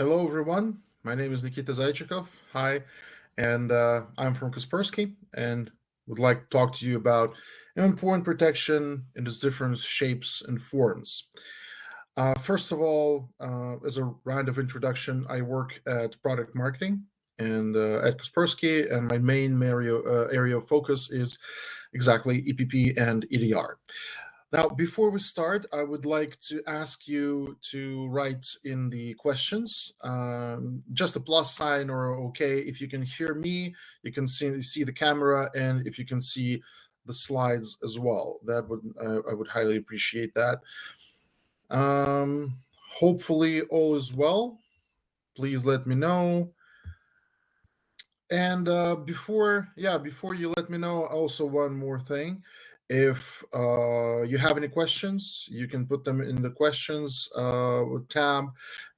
Hello, everyone. My name is Nikita Zaychikov. Hi, and I'm from Kaspersky, and would like to talk to you about endpoint protection in its different shapes and forms. First of all, as a round of introduction, I work at product marketing and at Kaspersky, and my main area of focus is exactly EPP and EDR. Now, before we start, I would like to ask you to write in the questions just a plus sign or okay. If you can hear me, you can see the camera, and if you can see the slides as well, that would I would highly appreciate that. Hopefully, all is well. Please let me know. And before you let me know, also one more thing. If you have any questions, you can put them in the questions tab,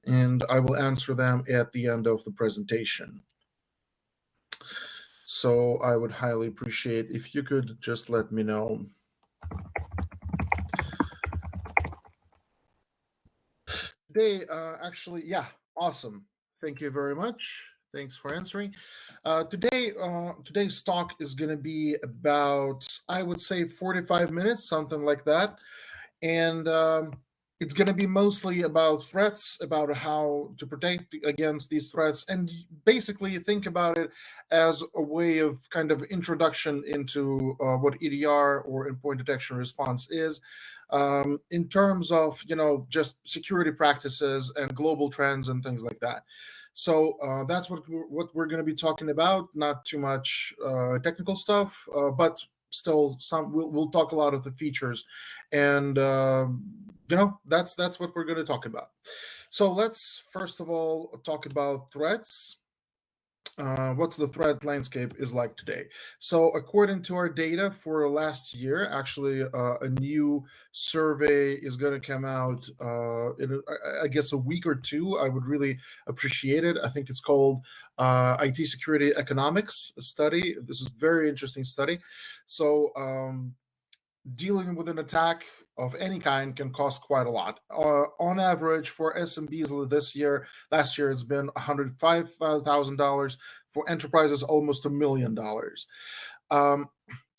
and I will answer them at the end of the presentation. So I would highly appreciate if you could just let me know. Today, awesome. Thank you very much. Thanks for answering. Today's talk is going to be about, I would say, 45 minutes, something like that, and it's going to be mostly about threats, about how to protect against these threats, and basically think about it as a way of kind of introduction into what EDR or endpoint detection response is, in terms of just security practices and global trends and things like that. So that's what we're going to be talking about. Not too much technical stuff, but still we'll talk a lot of the features, and that's what we're going to talk about. So let's first of all talk about threats. What's the threat landscape is like today. So according to our data for last year, actually a new survey is going to come out in I guess a week or two. I would really appreciate it. I think it's called IT Security Economics study. This is a very interesting study. So dealing with an attack of any kind can cost quite a lot. On average, for SMBs last year, it's been $105,000. For enterprises, almost $1 million.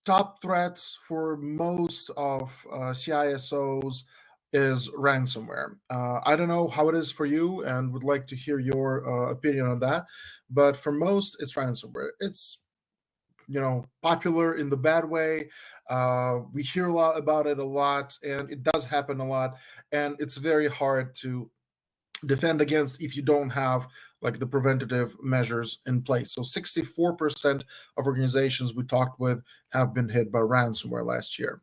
Top threats for most of CISOs is ransomware. I don't know how it is for you, and would like to hear your opinion on that. But for most, it's ransomware. It's popular in the bad way. We hear a lot about it a lot, and it does happen a lot, and it's very hard to defend against if you don't have like the preventative measures in place. So 64% of organizations we talked with have been hit by ransomware last year.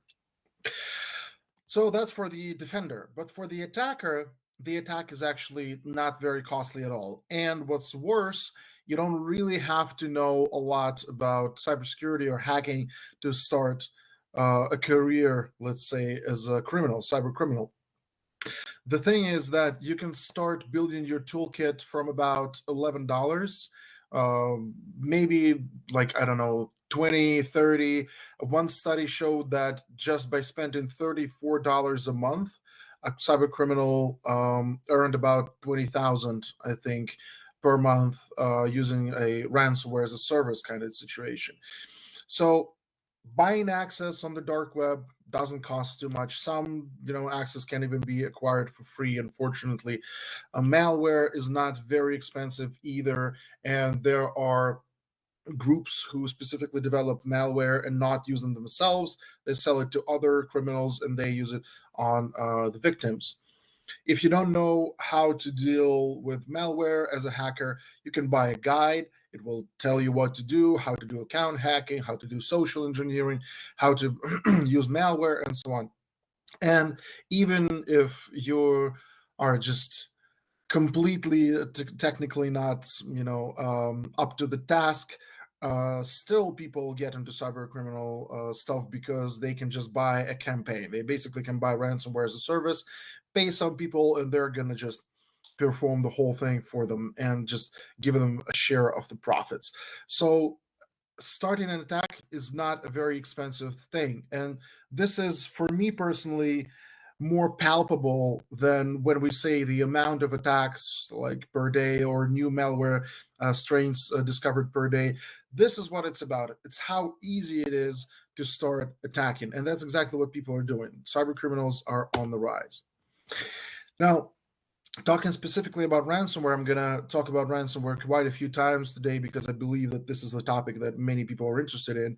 So that's for the defender. But for the attacker, the attack is actually not very costly at all. And what's worse, you don't really have to know a lot about cybersecurity or hacking to start a career, let's say, as a criminal, cyber criminal. The thing is that you can start building your toolkit from about $11, maybe like, I don't know, 20, 30. One study showed that just by spending $34 a month, a cyber criminal earned about 20,000, I think, per month using a ransomware as a service kind of situation. So buying access on the dark web doesn't cost too much. Some access can even be acquired for free, unfortunately. Malware is not very expensive either, and there are groups who specifically develop malware and not use them themselves. They sell it to other criminals, and they use it on the victims. If you don't know how to deal with malware as a hacker, you can buy a guide. It will tell you what to do, how to do account hacking, how to do social engineering, how to use malware, and so on. And even if you are just completely technically not up to the task, still people get into cyber criminal stuff because they can just buy a campaign. They basically can buy ransomware as a service, pay some people, and they're going to just perform the whole thing for them and just give them a share of the profits. So starting an attack is not a very expensive thing, and this is, for me personally, more palpable than when we say the amount of attacks like per day or new malware strains discovered per day. This is what it's about. It's how easy it is to start attacking. And that's exactly what people are doing. Cyber criminals are on the rise. Now, talking specifically about ransomware, I'm going to talk about ransomware quite a few times today because I believe that this is a topic that many people are interested in.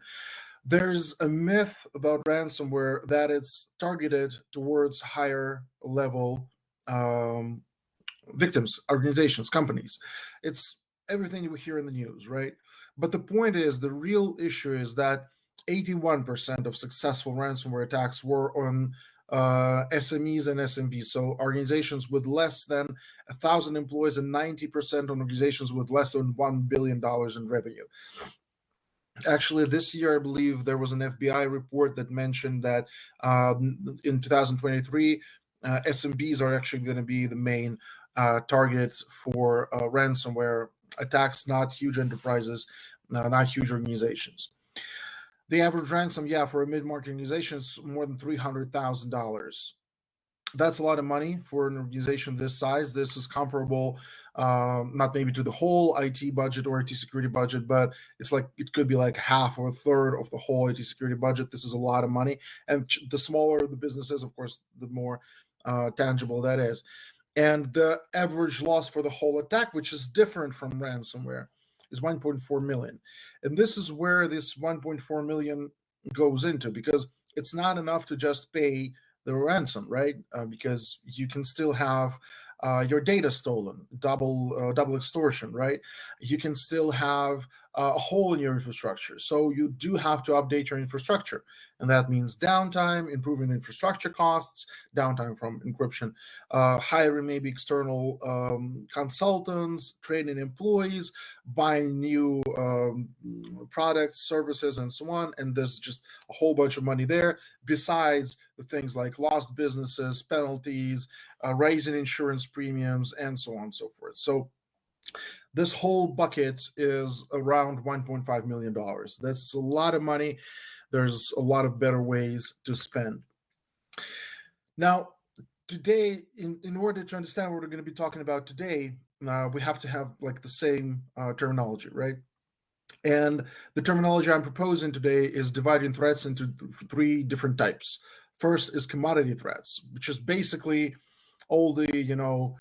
There's a myth about ransomware that it's targeted towards higher level um, victims, organizations, companies. It's everything you hear in the news, right? But the point is, the real issue is that 81% of successful ransomware attacks were on SMEs and SMBs, so organizations with less than 1,000 employees, and 90% on organizations with less than $1 billion in revenue. Actually, this year, I believe there was an FBI report that mentioned that in 2023, SMBs are actually going to be the main target for ransomware attacks, not huge enterprises, not huge organizations. The average ransom, for a mid-market organization is more than $300,000. That's a lot of money for an organization this size. This is comparable, not maybe to the whole IT budget or IT security budget, but it's like it could be like half or a third of the whole IT security budget. This is a lot of money, and the smaller the business is, of course, the more tangible that is. And the average loss for the whole attack, which is different from ransomware, is 1.4 million. And this is where this 1.4 million goes into, because it's not enough to just pay the ransom, right? Because you can still have your data stolen, double extortion, right? You can still have a hole in your infrastructure. So you do have to update your infrastructure, and that means downtime, improving infrastructure costs, downtime from encryption, hiring maybe external consultants, training employees, buying new products, services, and so on. And there's just a whole bunch of money there, besides the things like lost businesses, penalties, raising insurance premiums, and so on and so forth. So this whole bucket is around $1.5 million. That's a lot of money. There's a lot of better ways to spend. Now, today, in order to understand what we're going to be talking about today, we have to have like the same terminology, right? And the terminology I'm proposing today is dividing threats into three different types. First is commodity threats, which is basically all the,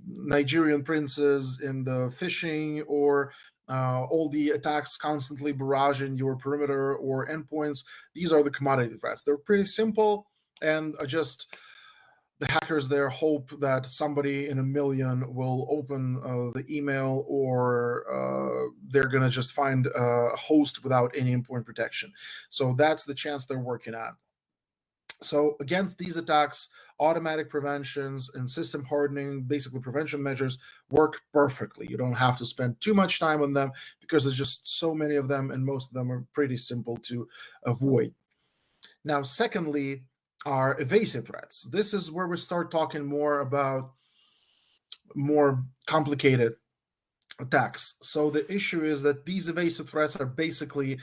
Nigerian princes in the phishing, or all the attacks constantly barraging your perimeter or endpoints. These are the commodity threats. They're pretty simple, and just the hackers there hope that somebody in a million will open the email, or they're going to just find a host without any endpoint protection. So that's the chance they're working at. So against these attacks, automatic preventions and system hardening, basically prevention measures, work perfectly. You don't have to spend too much time on them because there's just so many of them, and most of them are pretty simple to avoid. Now, secondly, are evasive threats. This is where we start talking more about more complicated attacks. So the issue is that these evasive threats are basically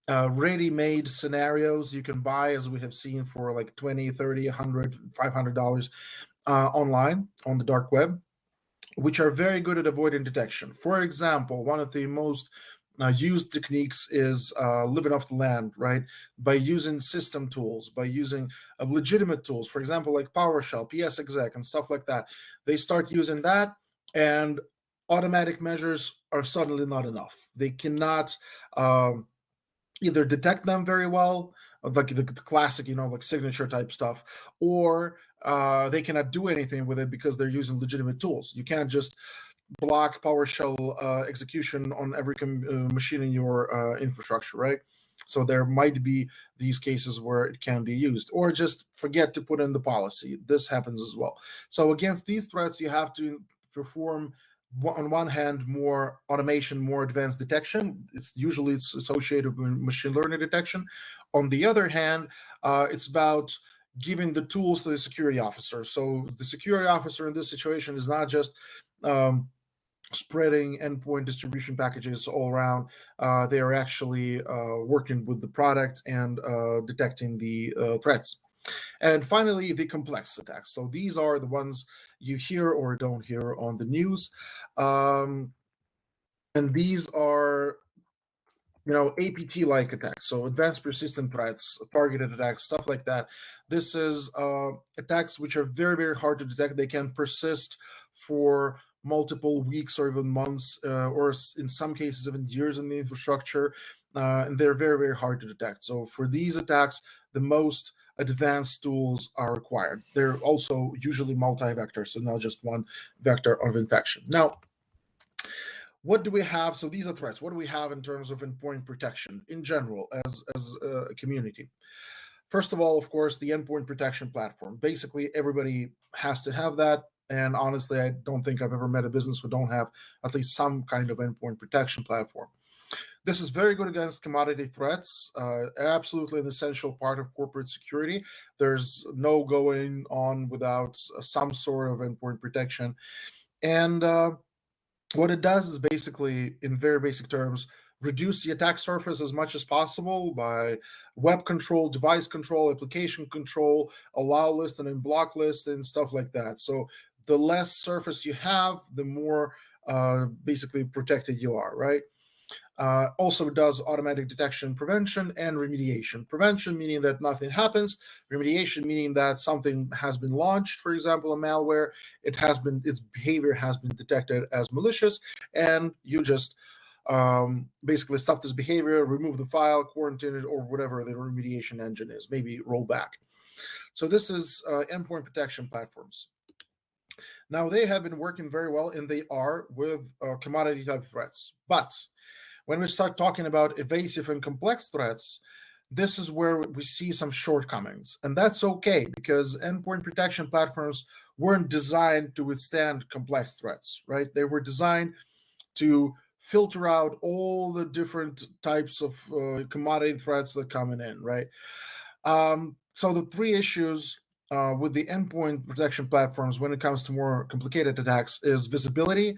ready-made scenarios you can buy, as we have seen, for like 20, 30, 100, $500 online on the dark web, which are very good at avoiding detection. For example, one of the most used techniques is living off the land, right? By using system tools, by using legitimate tools, for example, like PowerShell, PSExec, and stuff like that. They start using that, and automatic measures are suddenly not enough. They cannot either detect them very well, like the classic, like signature type stuff, or they cannot do anything with it because they're using legitimate tools. You can't just block PowerShell execution on every machine in your infrastructure, right? So there might be these cases where it can be used, or just forget to put in the policy. This happens as well. So against these threats, you have to perform, on one hand, more automation, more advanced detection. It's associated with machine learning detection. On the other hand, it's about giving the tools to the security officer. So the security officer in this situation is not just spreading endpoint distribution packages all around. They are actually working with the product and detecting the threats. And finally, the complex attacks. So these are the ones you hear or don't hear on the news. Um, and these are APT like attacks, so advanced persistent threats, targeted attacks, stuff like that. This is attacks which are very, very hard to detect. They can persist for multiple weeks or even months, or in some cases, even years in the infrastructure. And they're very, very hard to detect. So for these attacks, the most advanced tools are required. They're also usually multi-vector, so not just one vector of infection. Now, what do we have? So these are threats. What do we have in terms of endpoint protection in general as a community? First of all, of course, the endpoint protection platform. Basically, everybody has to have that. And honestly, I don't think I've ever met a business who don't have at least some kind of endpoint protection platform. This is very good against commodity threats, absolutely an essential part of corporate security. There's no going on without some sort of endpoint protection. And what it does is basically, in very basic terms, reduce the attack surface as much as possible by web control, device control, application control, allow list and block list, and stuff like that. So the less surface you have, the more basically protected you are, right? Also does automatic detection, prevention, and remediation. Prevention meaning that nothing happens. Remediation meaning that something has been launched, for example, a malware. Its behavior has been detected as malicious, and you just basically stop this behavior, remove the file, quarantine it, or whatever the remediation engine is. Maybe roll back. So this is endpoint protection platforms. Now they have been working very well, and they are with commodity type threats, but when we start talking about evasive and complex threats, this is where we see some shortcomings. And that's okay because endpoint protection platforms weren't designed to withstand complex threats, right? They were designed to filter out all the different types of commodity threats that coming in, right? So the three issues with the endpoint protection platforms when it comes to more complicated attacks is visibility,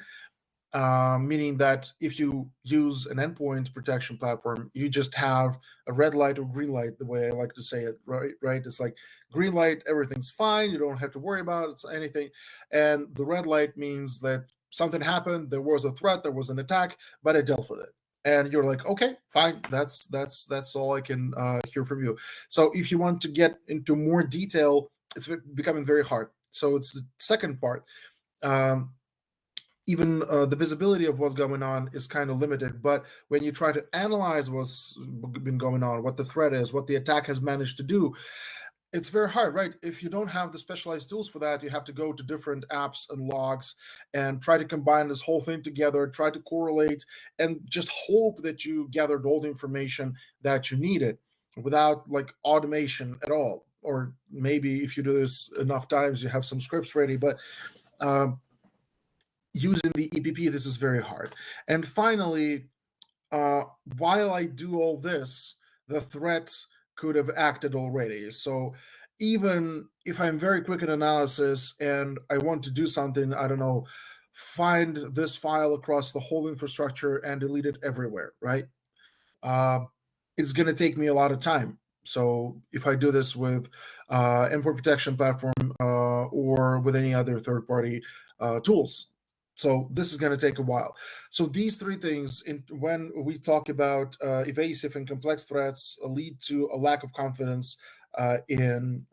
meaning that if you use an endpoint protection platform, you just have a red light or green light, the way I like to say it, right? Right? It's like green light, everything's fine, you don't have to worry about anything, and the red light means that something happened, there was a threat, there was an attack, but I dealt with it. And you're like, okay, fine. That's all I can hear from you. So if you want to get into more detail, it's becoming very hard. So it's the second part. Um, Even the visibility of what's going on is kind of limited. But when you try to analyze what's been going on, what the threat is, what the attack has managed to do, it's very hard, right? If you don't have the specialized tools for that, you have to go to different apps and logs and try to combine this whole thing together, try to correlate, and just hope that you gathered all the information that you needed without like automation at all. Or maybe if you do this enough times, you have some scripts ready. But um, using the EPP, this is very hard. And finally, uh, while I do all this, the threat could have acted already. So even if I'm very quick in analysis and I want to do something, I don't know, find this file across the whole infrastructure and delete it everywhere, right? Uh, it's going to take me a lot of time. So if I do this with endpoint protection platform or with any other third-party tools, so this is going to take a while. So these three things, when we talk about evasive and complex threats, lead to a lack of confidence in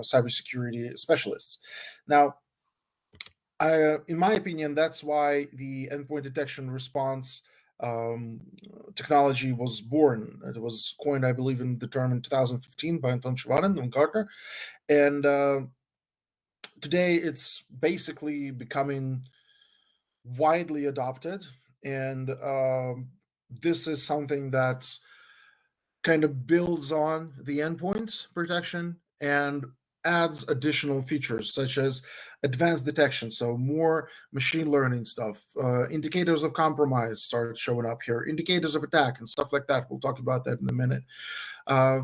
cybersecurity specialists. Now, in my opinion, that's why the endpoint detection response um, technology was born. It was coined, I believe, in the term in 2015 by Anton Chivanin and Gartner. And today it's basically becoming widely adopted. And this is something that kind of builds on the endpoint protection and adds additional features such as advanced detection, so more machine learning stuff, indicators of compromise start showing up here, indicators of attack and stuff like that. We'll talk about that in a minute.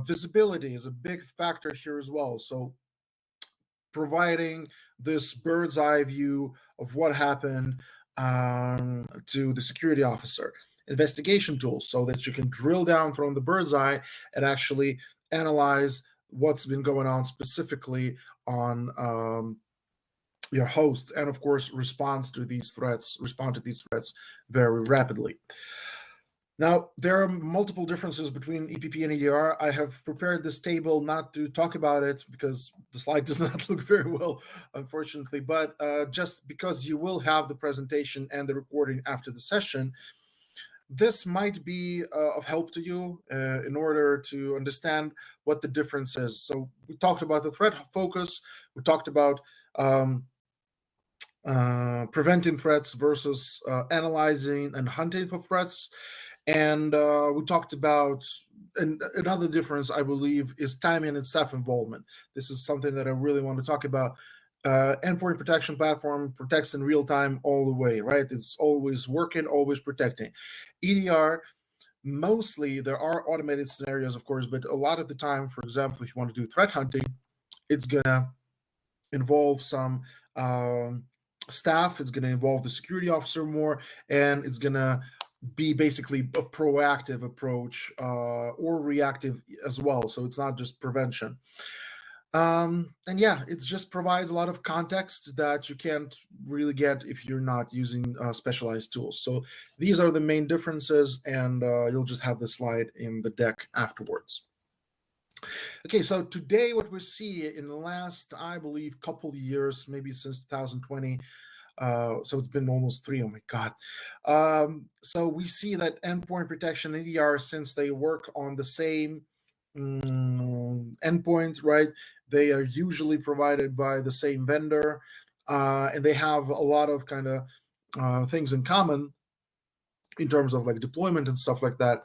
Visibility is a big factor here as well, so providing this bird's eye view of what happened to the security officer. Investigation tools so that you can drill down from the bird's eye and actually analyze what's been going on specifically on your host, and of course respond to these threats very rapidly. Now, there are multiple differences between EPP and EDR. I have prepared this table not to talk about it because the slide does not look very well, unfortunately, but just because you will have the presentation and the recording after the session, this might be of help to you in order to understand what the difference is. So we talked about the threat focus, we talked about preventing threats versus analyzing and hunting for threats. And we talked about another difference, I believe, is timing and staff involvement. This is something that I really want to talk about. Endpoint protection platform protects in real time all the way, right? It's always working, always protecting. EDR, mostly there are automated scenarios, of course, but a lot of the time, for example, if you want to do threat hunting, it's going to involve some staff, it's going to involve the security officer more, and it's going to be basically a proactive approach or reactive as well. So it's not just prevention. And yeah, it just provides a lot of context that you can't really get if you're not using specialized tools. So these are the main differences, and you'll just have the slide in the deck afterwards. Okay, so today what we see in the last, I believe, couple of years, maybe since 2020, so it's been almost 3. Oh my God. So we see that endpoint protection and EDR, since they work on the same endpoint, right? They are usually provided by the same vendor, and they have a lot of kind of things in common in terms of like deployment and stuff like that.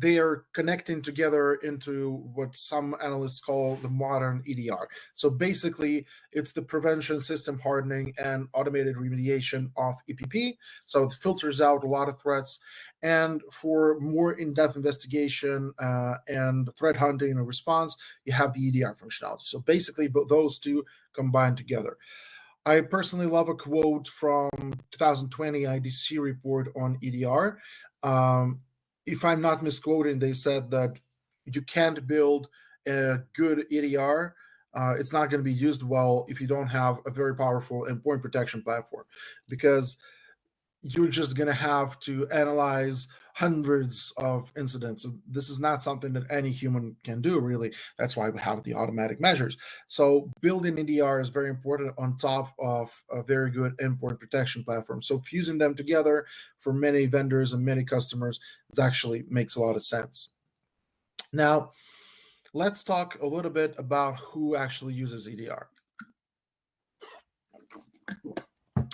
They are connecting together into what some analysts call the modern EDR. So basically, it's the prevention, system hardening, and automated remediation of EPP. So it filters out a lot of threats. And for more in-depth investigation and threat hunting and response, you have the EDR functionality. So basically, those two combined together. I personally love a quote from 2020 IDC report on EDR. If I'm not misquoting, they said that you can't build a good EDR. It's not going to be used well if you don't have a very powerful endpoint protection platform, because you're just going to have to analyze hundreds of incidents. This is not something that any human can do, really. That's why we have the automatic measures. So building EDR is very important on top of a very good endpoint protection platform. So fusing them together for many vendors and many customers actually makes a lot of sense. Now, let's talk a little bit about who actually uses EDR.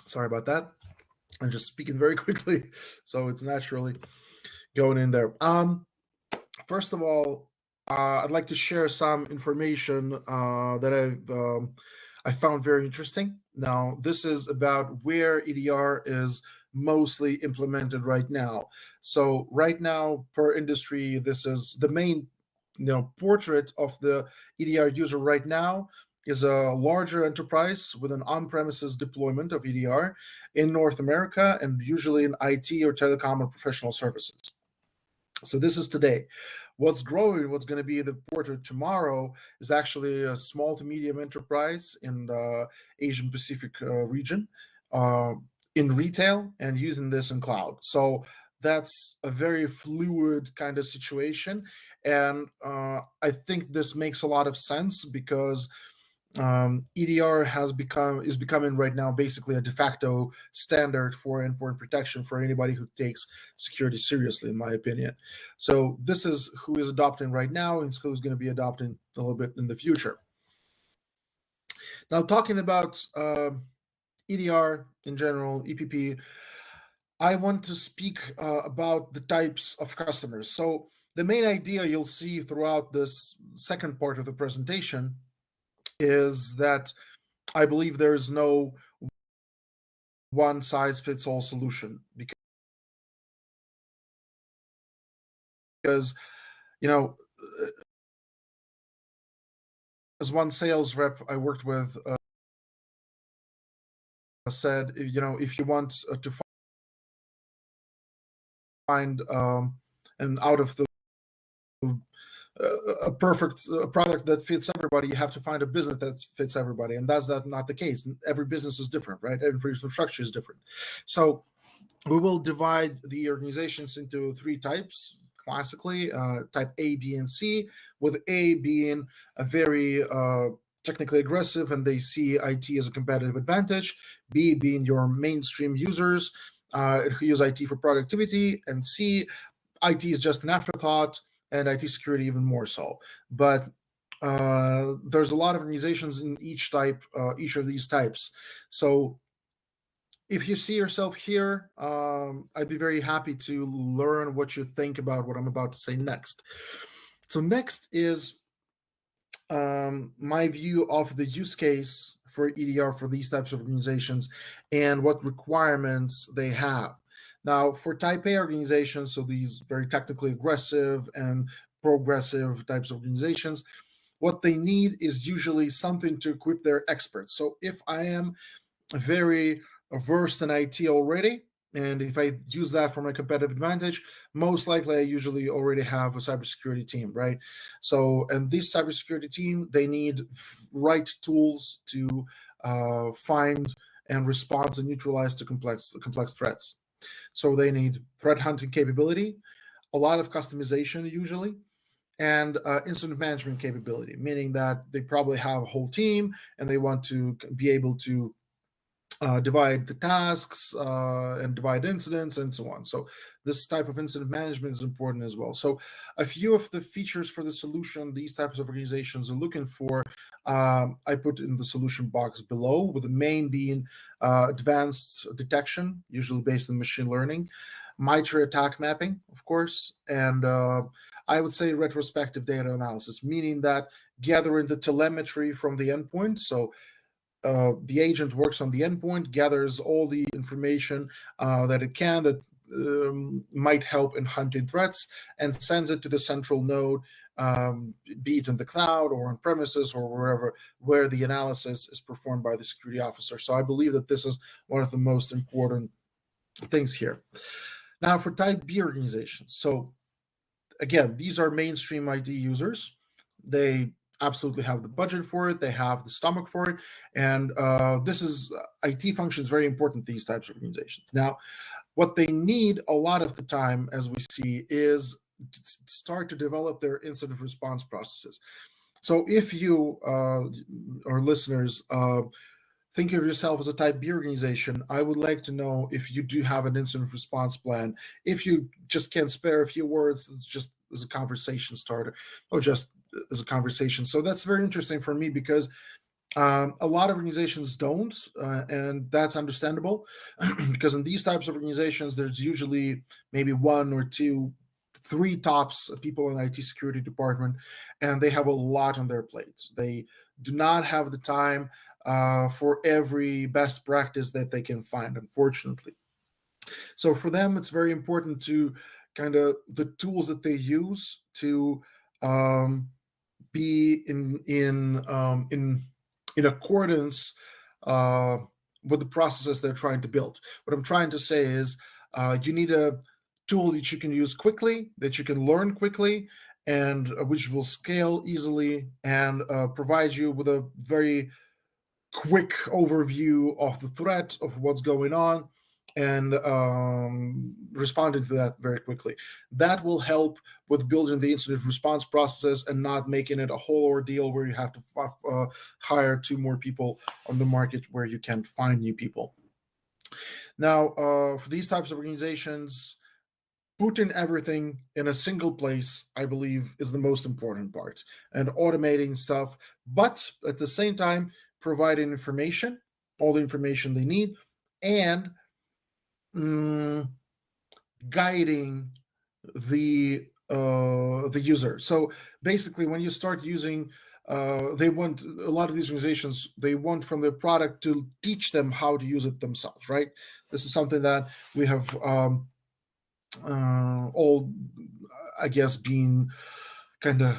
Sorry about that. I'm just speaking very quickly, so it's naturally going in there. First of all, I'd like to share some information that I found very interesting. Now, this is about where EDR is mostly implemented right now. So right now, per industry, this is the main portrait of the EDR user right now is a larger enterprise with an on-premises deployment of EDR in North America, and usually in IT or telecom or professional services. So this is today. What's growing, what's going to be the portrait tomorrow, is actually a small to medium enterprise in the Asian Pacific region in retail and using this in cloud. So that's a very fluid kind of situation. And I think this makes a lot of sense because EDR is becoming right now basically a de facto standard for endpoint protection for anybody who takes security seriously, in my opinion. So this is who is adopting right now, and who's going to be adopting a little bit in the future. Now, talking about EDR in general, EPP, I want to speak about the types of customers. So the main idea you'll see throughout this second part of the presentation is that I believe there's no one size fits all solution, because as one sales rep I worked with said, if you want to find an out of the a perfect product that fits everybody. You have to find a business that fits everybody, and that's not the case. Every business is different, right? Every structure is different. So we will divide the organizations into three types classically, type A, B, and C, with A being a very technically aggressive and they see IT as a competitive advantage, B being your mainstream users who use IT for productivity, and C, IT is just an afterthought, and IT security even more so. But there's a lot of organizations in each of these types. So if you see yourself here, I'd be very happy to learn what you think about what I'm about to say next. So next is my view of the use case for EDR for these types of organizations and what requirements they have. Now, for type A organizations, so these very technically aggressive and progressive types of organizations, what they need is usually something to equip their experts. So if I am very versed in IT already, and if I use that for my competitive advantage, most likely I usually already have a cybersecurity team, right? So, and this cybersecurity team, they need right tools to find and respond and neutralize to complex threats. So they need threat hunting capability, a lot of customization usually, and incident management capability, meaning that they probably have a whole team and they want to be able to divide the tasks and divide incidents and so on. So this type of incident management is important as well. So a few of the features for the solution these types of organizations are looking for, I put in the solution box below, with the main being advanced detection, usually based on machine learning, MITRE attack mapping, of course, and I would say retrospective data analysis, meaning that gathering the telemetry from the endpoint. So the agent works on the endpoint, gathers all the information that it can that might help in hunting threats, and sends it to the central node, be it in the cloud or on premises or wherever, where the analysis is performed by the security officer. So I believe that this is one of the most important things here. Now, for type B organizations. So again, these are mainstream IT users. They absolutely have the budget for it. They have the stomach for it, and this is IT functions very important. These types of organizations. Now, what they need a lot of the time, as we see, is to start to develop their incident response processes. So, if you or listeners think of yourself as a type B organization, I would like to know if you do have an incident response plan. If you just can't spare a few words, it's just as a conversation starter or just as a conversation. So that's very interesting for me because a lot of organizations don't, and that's understandable because in these types of organizations, there's usually maybe one or two, three tops people in the IT security department, and they have a lot on their plates. They do not have the time for every best practice that they can find, unfortunately. So for them, it's very important to kind of the tools that they use to um, be in accordance uh, with the processes they're trying to build. What I'm trying to say is, you need a tool that you can use quickly, that you can learn quickly, and which will scale easily and provide you with a very quick overview of the threat of what's going on and responding to that very quickly. That will help with building the incident response processes and not making it a whole ordeal where you have to hire two more people on the market where you can find new people. Now, for these types of organizations, putting everything in a single place, I believe, is the most important part, and automating stuff, but at the same time, providing information, all the information they need, and mm, guiding the user. So basically, when you start using, they want a lot of these organizations. They want from their product to teach them how to use it themselves. Right. This is something that we have all, I guess, been kind of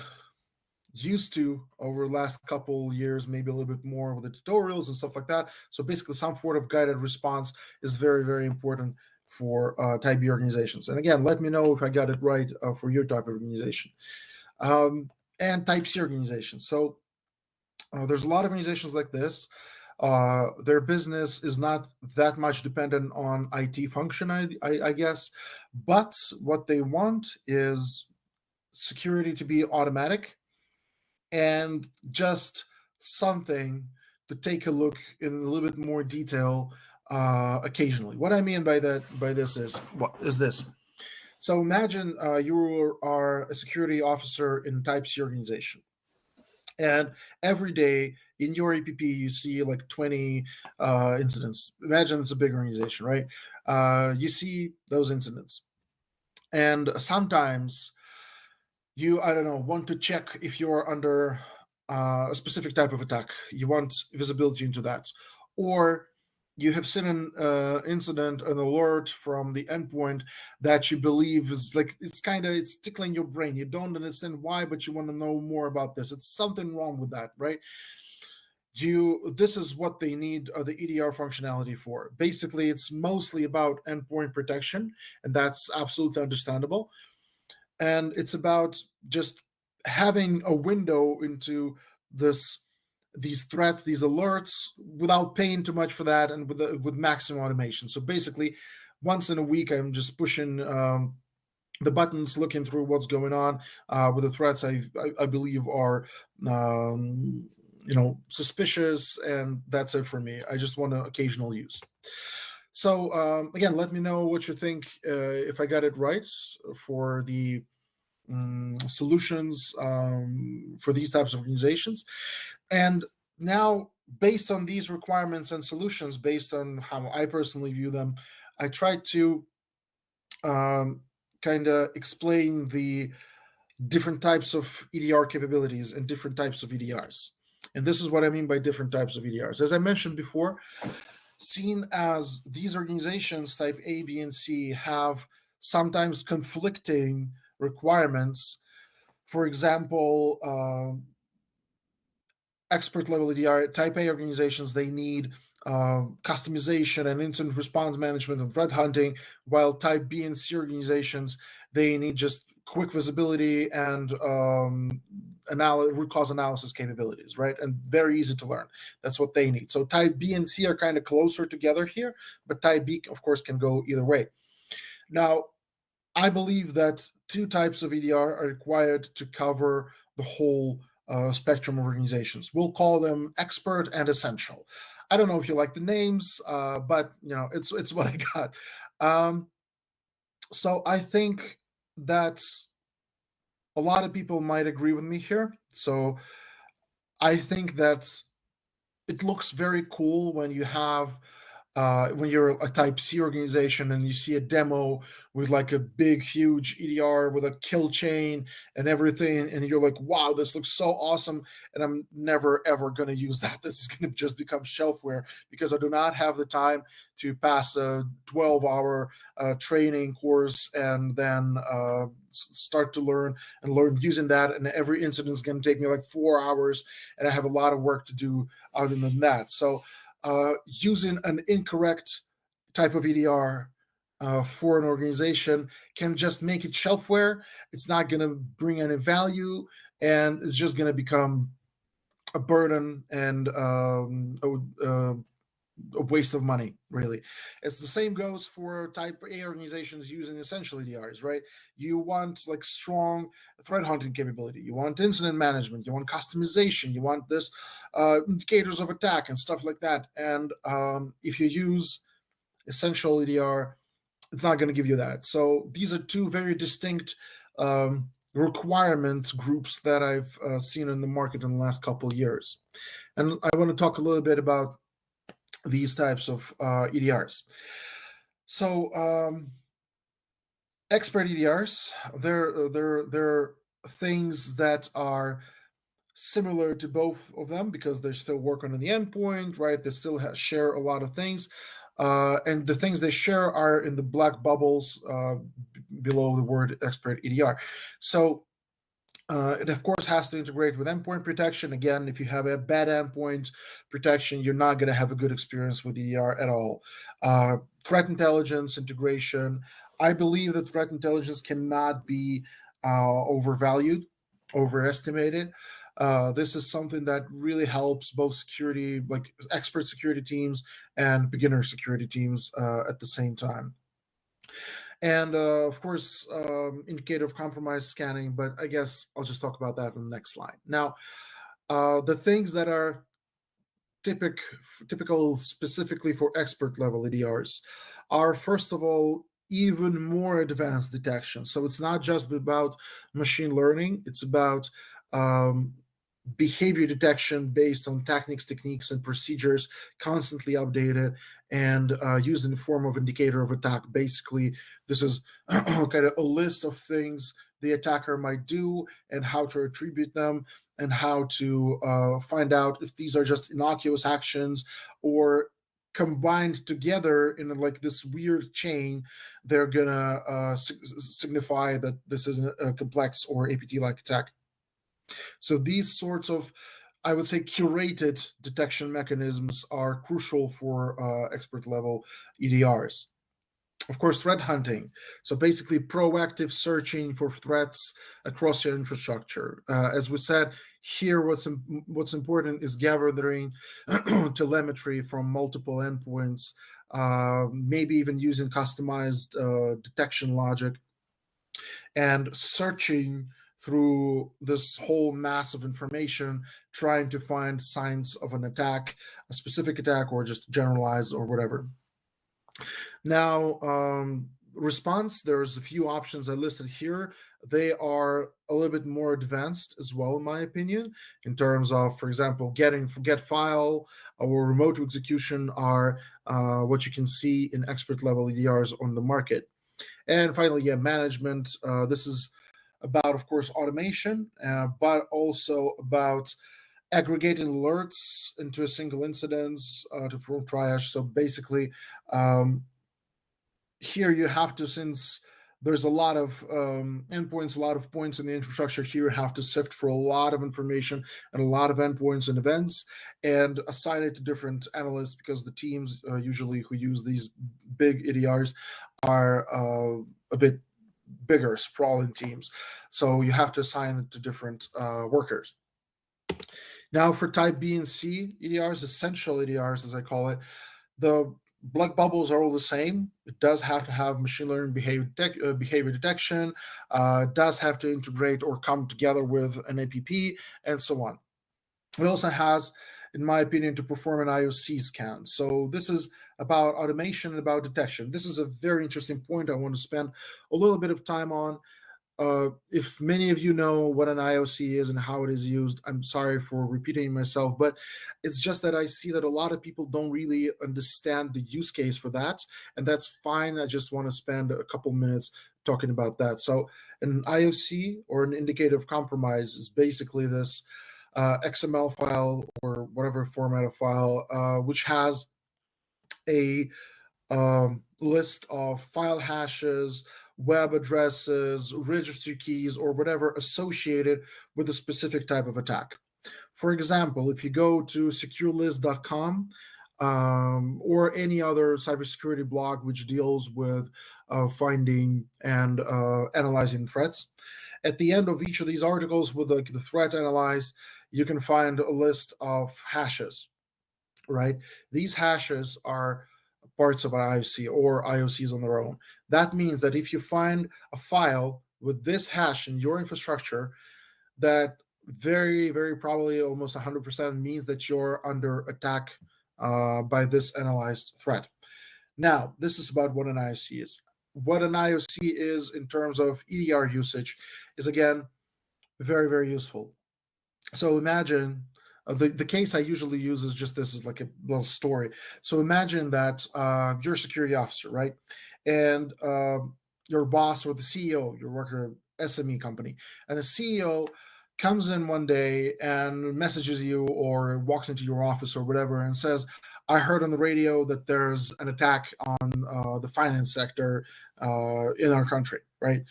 used to over the last couple years, maybe a little bit more with the tutorials and stuff like that. So basically, some sort of guided response is very, very important for type B organizations. And again, let me know if I got it right for your type of organization. um, and Type C organizations. So there's a lot of organizations like this. Their business is not that much dependent on IT function, I guess, but what they want is security to be automatic and just something to take a look in a little bit more detail occasionally. What I mean by this is what is this? So imagine you are a security officer in Type C organization, and every day in your EPP you see like 20 incidents. Imagine it's a big organization, right? You see those incidents, and sometimes you, I don't know, want to check if you're under a specific type of attack. You want visibility into that, or you have seen an incident, an alert from the endpoint that you believe is like it's kind of it's tickling your brain. You don't understand why, but you want to know more about this. It's something wrong with that, right? You This is what they need the EDR functionality for. Basically, it's mostly about endpoint protection, and that's absolutely understandable, and it's about just having a window into this these threats, these alerts, without paying too much for that, and with maximum automation. So basically, once in a week, I'm just pushing the buttons, looking through what's going on with the threats I believe are suspicious, and that's it for me. I just want to occasional use. So again, let me know what you think, if I got it right for the solutions for these types of organizations. And now, based on these requirements and solutions, based on how I personally view them, I tried to kind of explain the different types of EDR capabilities and different types of EDRs. And this is what I mean by different types of EDRs. As I mentioned before, seen as these organizations, type A, B, and C, have sometimes conflicting requirements. For example, expert level EDR, type A organizations, they need customization and incident response management and threat hunting, while type B and C organizations, they need just quick visibility and root cause analysis capabilities, right? And very easy to learn. That's what they need. So type B and C are kind of closer together here, but type B, of course, can go either way. Now, I believe that two types of EDR are required to cover the whole spectrum of organizations. We'll call them expert and essential. I don't know if you like the names, but it's what I got. So I think that a lot of people might agree with me here. So I think that it looks very cool when you have when you're a type C organization and you see a demo with like a big huge EDR with a kill chain and everything, and you're like, wow, this looks so awesome, and I'm never ever going to use that. This is going to just become shelfware because I do not have the time to pass a 12-hour training course and then start to learn using that, and every incident is going to take me like 4 hours, and I have a lot of work to do other than that. So using an incorrect type of EDR for an organization can just make it shelfware. It's not going to bring any value, and it's just going to become a burden and a waste of money, really. It's the same goes for type A organizations using essential EDRs, right? You want like strong threat hunting capability, you want incident management, you want customization, you want this indicators of attack and stuff like that. And if you use essential EDR, it's not going to give you that. So these are two very distinct requirement groups that I've seen in the market in the last couple of years. And I want to talk a little bit about these types of EDRs. So expert EDRs, they're things that are similar to both of them because they still work on the endpoint, right? They still share a lot of things. And the things they share are in the black bubbles below the word expert EDR. So it of course has to integrate with endpoint protection. Again, if you have a bad endpoint protection, you're not going to have a good experience with EDR at all. Threat intelligence integration. I believe that threat intelligence cannot be overvalued. overestimated. This is something that really helps both security, like expert security teams and beginner security teams at the same time. And of course, indicator of compromise scanning, but I guess I'll just talk about that in the next slide. Now, the things that are typic, typical specifically for expert level EDRs are, first of all, even more advanced detection. So it's not just about machine learning, it's about um, behavior detection based on techniques and procedures, constantly updated and used in the form of indicator of attack. Basically, this is kind of a list of things the attacker might do and how to attribute them and how to find out if these are just innocuous actions or combined together in like this weird chain. They're gonna signify that this is a complex or APT like attack. So these sorts of, I would say, curated detection mechanisms are crucial for expert level EDRs. Of course, threat hunting. So basically, proactive searching for threats across your infrastructure. As we said, here what's important is gathering telemetry from multiple endpoints, maybe even using customized detection logic and searching through this whole mass of information, trying to find signs of an attack, a specific attack, or just generalized or whatever. Now, response, there's a few options I listed here. They are a little bit more advanced as well, in my opinion, in terms of, for example, get file or remote execution are what you can see in expert level EDRs on the market. And finally, yeah, management. This is about, of course, automation, but also about aggregating alerts into a single incident to perform triage. So basically, um, here you have to, since there's a lot of endpoints, a lot of points in the infrastructure, here you have to sift for a lot of information and a lot of endpoints and events and assign it to different analysts, because the teams usually who use these big EDRs are a bit bigger, sprawling teams. So you have to assign it to different workers. Now, for type B and C EDRs, essential EDRs, as I call it, the black bubbles are all the same. It does have to have machine learning behavior detection, does have to integrate or come together with an EPP, and so on. It also has, in my opinion, to perform an IOC scan. So this is about automation and about detection. This is a very interesting point I want to spend a little bit of time on. If many of you know what an IOC is and how it is used, I'm sorry for repeating myself, but it's just that I see that a lot of people don't really understand the use case for that, and that's fine. I just want to spend a couple minutes talking about that. So, an IOC, or an indicator of compromise, is basically this XML file or whatever format of file, which has a list of file hashes, web addresses, registry keys, or whatever associated with a specific type of attack. For example, if you go to securelist.com or any other cybersecurity blog which deals with finding and analyzing threats, at the end of each of these articles with the threat analyzed, you can find a list of hashes, right? These hashes are parts of an IOC or IOCs on their own. That means that if you find a file with this hash in your infrastructure, that very, very probably almost 100% means that you're under attack by this analyzed threat. Now, this is about what an IOC is. What an IOC is in terms of EDR usage is, again, very, very useful. So imagine the case I usually use is just this is like a little story. So imagine that you're a security officer, right? And your boss or the CEO, you work at a SME company, and the CEO comes in one day and messages you or walks into your office or whatever and says, I heard on the radio that there's an attack on the finance sector in our country, right?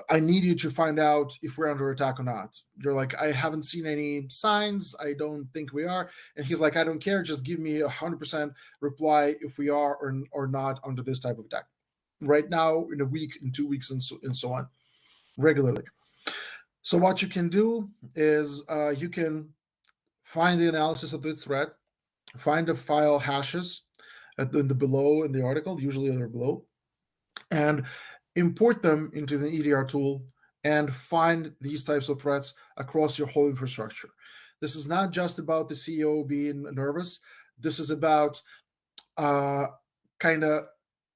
I need you to find out if we're under attack or not. You're like, I haven't seen any signs. I don't think we are. And he's like, I don't care. Just give me 100% reply if we are or not under this type of attack. Right now, in a week, in 2 weeks, and so on, regularly. So what you can do is you can find the analysis of the threat, find the file hashes in the below in the article, usually they're below, and import them into the EDR tool and find these types of threats across your whole infrastructure. This is not just about the CEO being nervous. This is about uh, kind of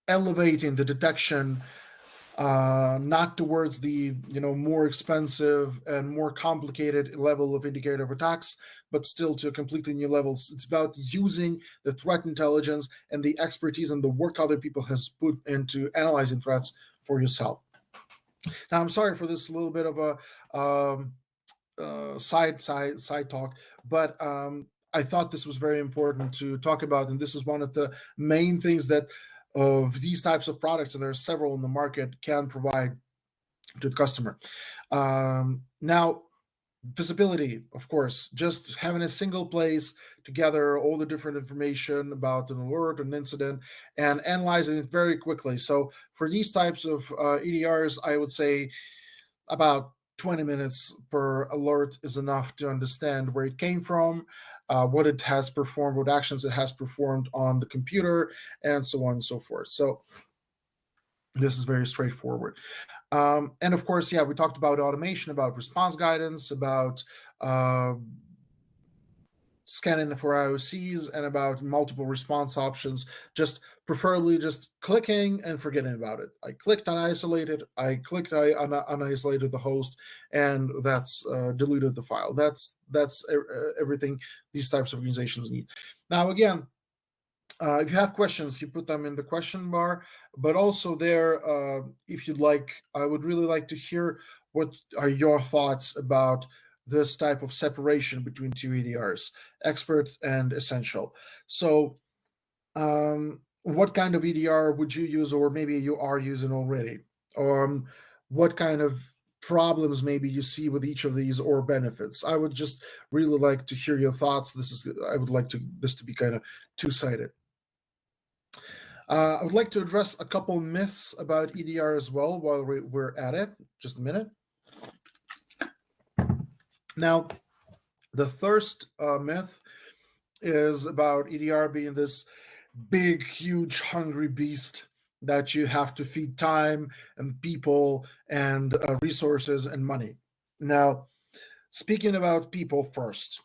elevating the detection, not towards the more expensive and more complicated level of indicator attacks, but still to a completely new levels. It's about using the threat intelligence and the expertise and the work other people has put into analyzing threats for yourself. Now, I'm sorry for this little bit of a side talk, but I thought this was very important to talk about, and this is one of the main things that of these types of products, and there are several in the market, can provide to the customer. Now, visibility, of course, just having a single place to gather all the different information about an alert, an incident, and analyzing it very quickly. So for these types of EDRs, I would say about 20 minutes per alert is enough to understand where it came from, what it has performed, what actions it has performed on the computer, and so on and so forth. So this is very straightforward. And of course, yeah, we talked about automation, about response guidance, about uh, scanning for IOCs, and about multiple response options. Just preferably just clicking and forgetting about it. I clicked on isolated, I clicked on unisolated the host, and that's deleted the file. That's everything these types of organizations need. Now, again, if you have questions, you put them in the question bar, but also there, if you'd like, I would really like to hear what are your thoughts about this type of separation between two EDRs, expert and essential. So, what kind of EDR would you use, or maybe you are using already? What kind of problems maybe you see with each of these, or benefits? I would just really like to hear your thoughts. I would like to this to be kind of two-sided. I would like to address a couple myths about EDR as well while we're at it. Just a minute. Now, the first myth is about EDR being this big, huge, hungry beast that you have to feed time and people and resources and money. Now, speaking about people first,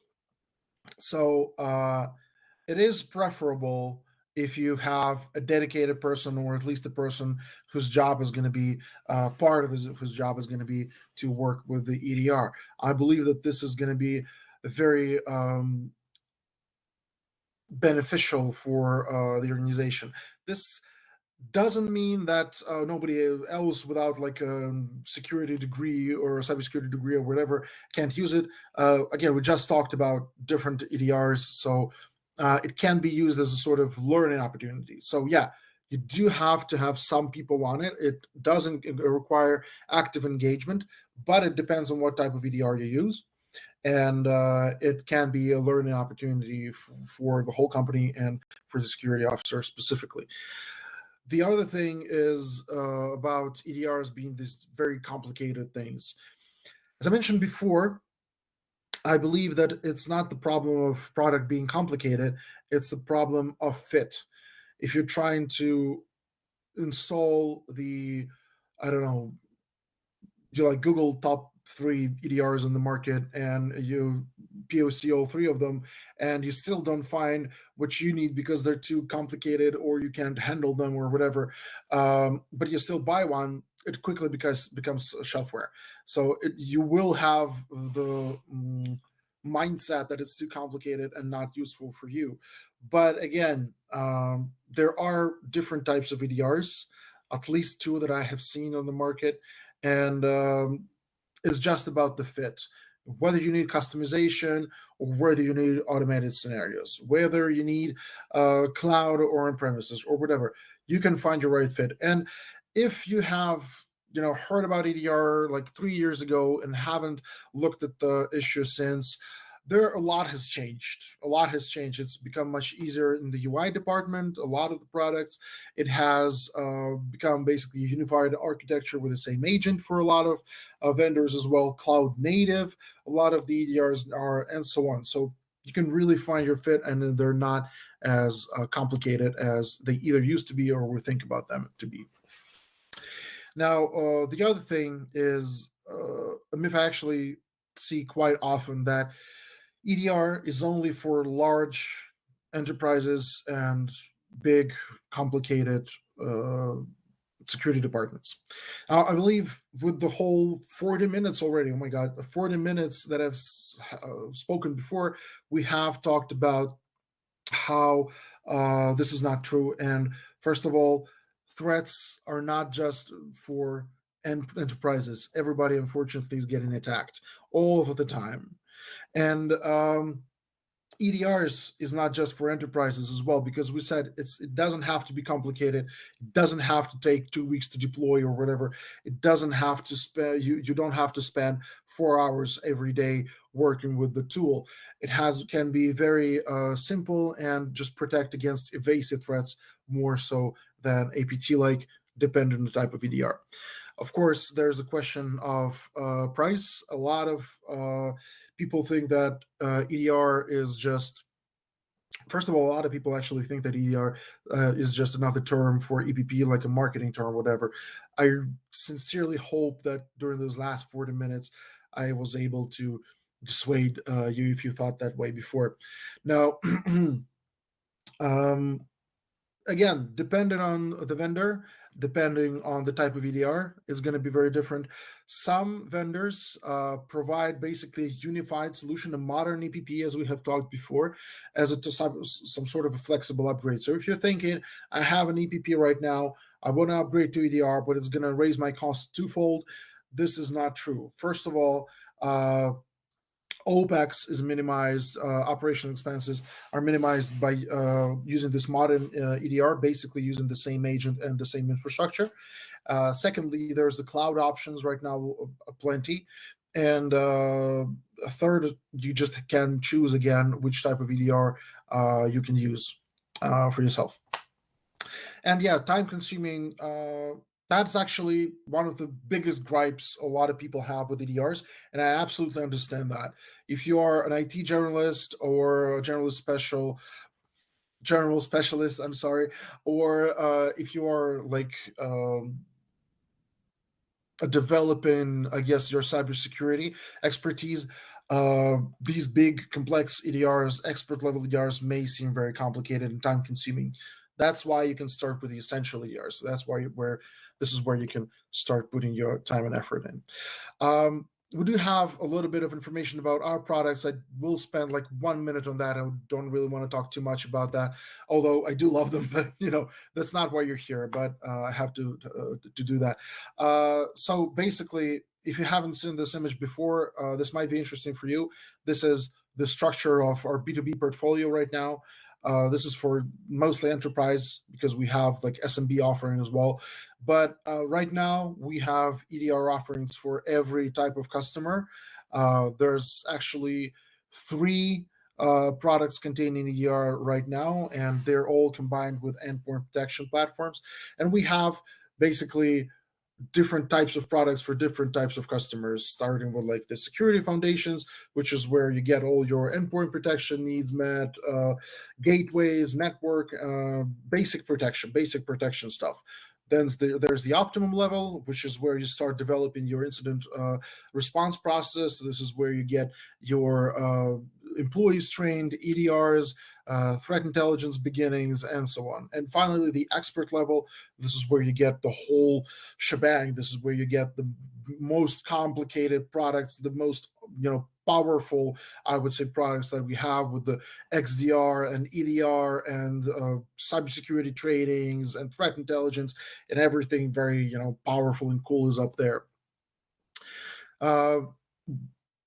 so it is preferable if you have a dedicated person, or at least a person whose job is going to be part of whose job is going to be to work with the EDR. I believe that this is going to be a very beneficial for the organization. This doesn't mean that nobody else without like a security degree or a cybersecurity degree or whatever can't use it. Again, we just talked about different EDRs, so it can be used as a sort of learning opportunity. So yeah, you do have to have some people on it. It doesn't require active engagement, but it depends on what type of EDR you use. And it can be a learning opportunity for the whole company and for the security officer specifically. The other thing is about EDRs being these very complicated things. As I mentioned before, I believe that it's not the problem of product being complicated, it's the problem of fit. If you're trying to install the, I don't know, you like Google top three EDRs in the market, and you POC all three of them, and you still don't find what you need because they're too complicated or you can't handle them or whatever, but you still buy one, it quickly becomes shelfware. So you will have the mindset that it's too complicated and not useful for you. But again, there are different types of EDRs, at least two that I have seen on the market, and it's just about the fit. Whether you need customization or whether you need automated scenarios, whether you need cloud or on premises or whatever, you can find your right fit. And if you have heard about EDR like 3 years ago and haven't looked at the issue since, there a lot has changed. A lot has changed. It's become much easier in the UI department. A lot of the products, it has become basically a unified architecture with the same agent for a lot of vendors as well. Cloud native, a lot of the EDRs are, and so on. So you can really find your fit, and they're not as complicated as they either used to be or we think about them to be. Now, the other thing is a myth I actually see quite often, that EDR is only for large enterprises and big, complicated security departments. I believe with the whole 40 minutes already, oh my God, the 40 minutes that I've spoken before, we have talked about how this is not true. And first of all, threats are not just for enterprises. Everybody, unfortunately, is getting attacked all of the time. And EDRs is not just for enterprises as well, because we said it doesn't have to be complicated. It doesn't have to take 2 weeks to deploy or whatever. It doesn't have to spend you don't have to spend 4 hours every day working with the tool. It can be very simple and just protect against evasive threats more so than APT, like, depending on the type of EDR. Of course, there's a question of price. A lot of people think that EDR is just, first of all, a lot of people actually think that EDR is just another term for EPP, like a marketing term, whatever. I sincerely hope that during those last 40 minutes, I was able to dissuade you if you thought that way before. Now, um, again, depending on the vendor, depending on the type of EDR, is going to be very different. Some vendors provide basically a unified solution, a modern EPP, as we have talked before, as some sort of a flexible upgrade. So if you're thinking, I have an EPP right now, I want to upgrade to EDR, but it's going to raise my cost twofold, this is not true. First of all, OPEX is minimized, operational expenses are minimized by using this modern EDR, basically using the same agent and the same infrastructure. Secondly, there's the cloud options right now, plenty. And a third, you just can choose again which type of EDR you can use for yourself. And yeah, time consuming. That's actually one of the biggest gripes a lot of people have with EDRs, and I absolutely understand that. If you are an IT generalist or a general specialist, I'm sorry, or if you are like developing, I guess, your cybersecurity expertise, these big complex EDRs, expert level EDRs, may seem very complicated and time consuming. That's why you can start with the essential EDRs. That's why where this is where you can start putting your time and effort in. We do have a little bit of information about our products. I will spend like 1 minute on that. I don't really want to talk too much about that, although I do love them. But that's not why you're here. But I have to do that. So basically, if you haven't seen this image before, this might be interesting for you. This is the structure of our B2B portfolio right now. This is for mostly enterprise, because we have like SMB offering as well. But right now we have EDR offerings for every type of customer. There's actually 3 products containing EDR right now, and they're all combined with endpoint protection platforms. And we have basically different types of products for different types of customers, starting with like the security foundations, which is where you get all your endpoint protection needs met, gateways, network, basic protection stuff. Then there's the optimum level, which is where you start developing your incident response process. This is where you get your employees trained, EDRs, threat intelligence beginnings, and so on. And finally, the expert level. This is where you get the whole shebang. This is where you get the most complicated products, the most powerful, I would say, products that we have, with the XDR and EDR and cybersecurity tradings and threat intelligence, and everything very powerful and cool is up there.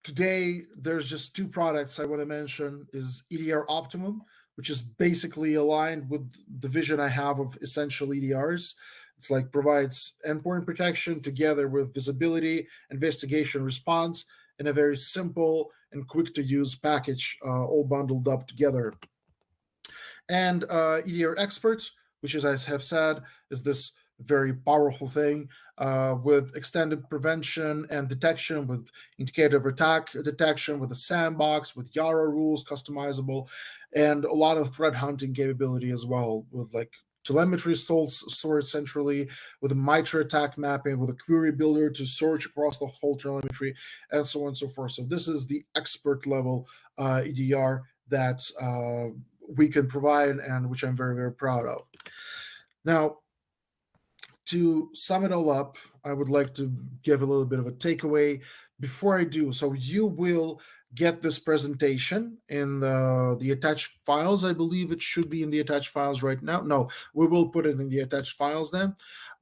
Today, there's just 2 products I want to mention. Is EDR Optimum, which is basically aligned with the vision I have of essential EDRs. It's like provides endpoint protection together with visibility, investigation, response, in a very simple and quick to use package, all bundled up together. And EDR experts, which, as I have said, is this very powerful thing with extended prevention and detection, with indicative attack detection, with a sandbox, with Yara rules customizable, and a lot of threat hunting capability as well, with like telemetry stored centrally, with a MITRE attack mapping, with a query builder to search across the whole telemetry, and so on and so forth. So this is the expert level EDR that we can provide, and which I'm very, very proud of. Now, to sum it all up, I would like to give a little bit of a takeaway before I do. So you will get this presentation in the attached files. I believe it should be in the attached files right now. No, we will put it in the attached files then.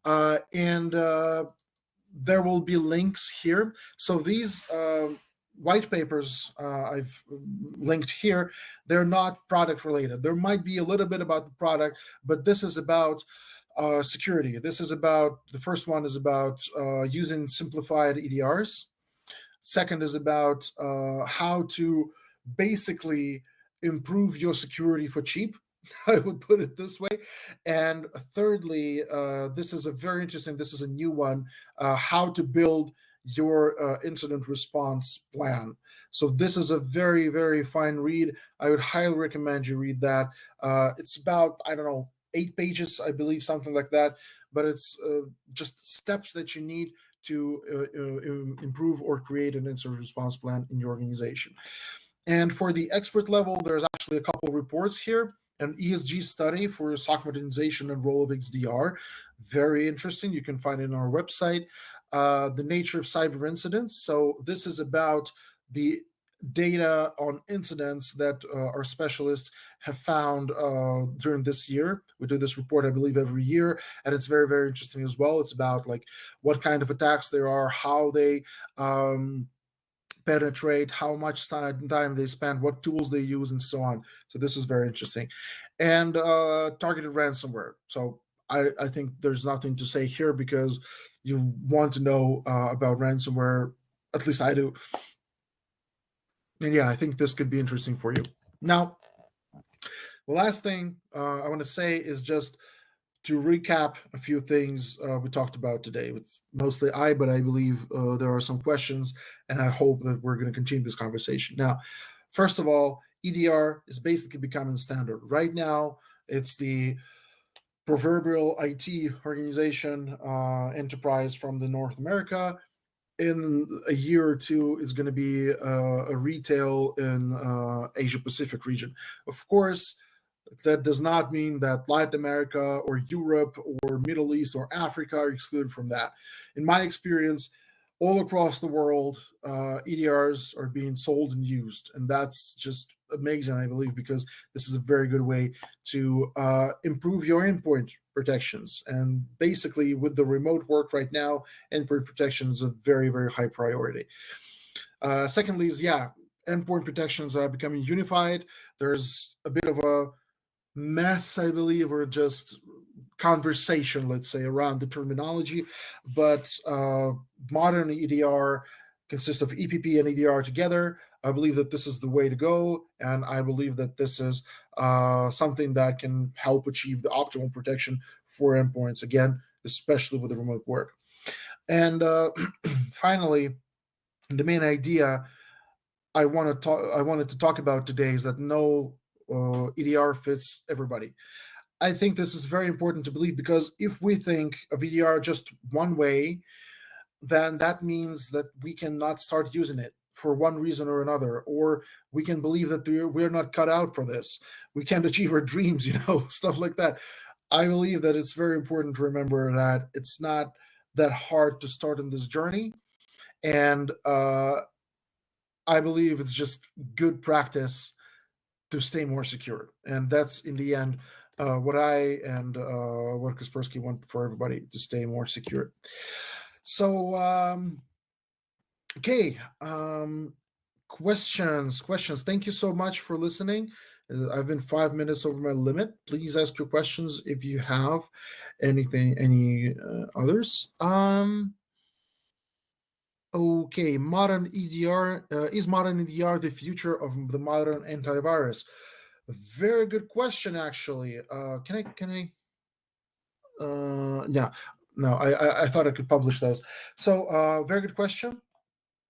And there will be links here. So these white papers I've linked here, they're not product related. There might be a little bit about the product, but this is about security. This is about, the first one is about using simplified EDRs. Second is about how to basically improve your security for cheap. I would put it this way. And thirdly, this is a very interesting, this is a new one, how to build your incident response plan. So this is a very, very fine read. I would highly recommend you read that. It's about, I don't know, 8 pages, I believe, something like that. But it's just steps that you need to improve or create an incident response plan in your organization. And for the expert level, there's actually a couple of reports here. An ESG study for SOC modernization and role of XDR. Very interesting. You can find it on our website. The nature of cyber incidents. So this is about the data on incidents that our specialists have found during this year. We do this report, I believe, every year, and it's very, very interesting as well. It's about like what kind of attacks there are, how they penetrate, how much time they spend, what tools they use, and so on. So this is very interesting. And targeted ransomware. So I think there's nothing to say here because you want to know about ransomware. At least I do. And yeah, I think this could be interesting for you. Now, the last thing I want to say is just to recap a few things we talked about today. It's mostly but I believe there are some questions, and I hope that we're going to continue this conversation. Now, first of all, EDR is basically becoming standard. Right now, it's the proverbial IT organization enterprise from the North America. In a year or two, it's going to be a retail in Asia Pacific region. Of course, that does not mean that Latin America or Europe or Middle East or Africa are excluded from that. In my experience, all across the world, EDRs are being sold and used. And that's just amazing, I believe, because this is a very good way to improve your endpoint protections. And basically, with the remote work right now, endpoint protection is a very, very high priority. Secondly is, endpoint protections are becoming unified. There's a bit of a mess, I believe, or just conversation, let's say, around the terminology. But modern EDR consists of EPP and EDR together. I believe that this is the way to go, and I believe that this is something that can help achieve the optimal protection for endpoints, again, especially with the remote work. And finally, the main idea I wanted to talk about today is that no EDR fits everybody. I think this is very important to believe, because if we think of EDR just one way, then that means that we cannot start using it for one reason or another, or we can believe that we're not cut out for this. We can't achieve our dreams, stuff like that. I believe that it's very important to remember that it's not that hard to start on this journey. And I believe it's just good practice to stay more secure. And that's, in the end, what I and what Kaspersky want for everybody, to stay more secure. So, okay. Questions. Thank you so much for listening. I've been 5 minutes over my limit. Please ask your questions if you have any others. Okay, modern EDR is modern EDR the future of the modern antivirus? Very good question, actually. Can I? Can I? Yeah. No, I thought I could publish those. So, very good question.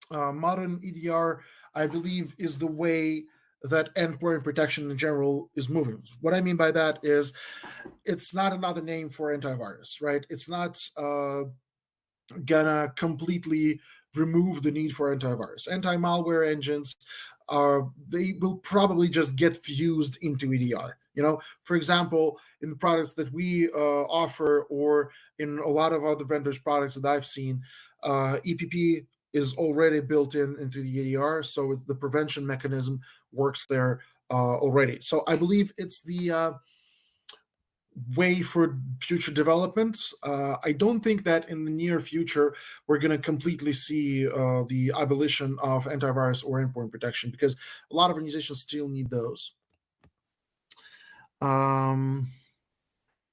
Modern EDR, I believe, is the way that endpoint protection in general is moving. What I mean by that is, it's not another name for antivirus, right? It's not gonna completely remove the need for antivirus. Anti-malware engines are they will probably just get fused into EDR. For example, in the products that we offer, or in a lot of other vendors' products that I've seen, EPP is already built into the EDR, so the prevention mechanism works there already. So I believe it's the way for future development. I don't think that in the near future we're going to completely see the abolition of antivirus or endpoint protection, because a lot of organizations still need those. Um,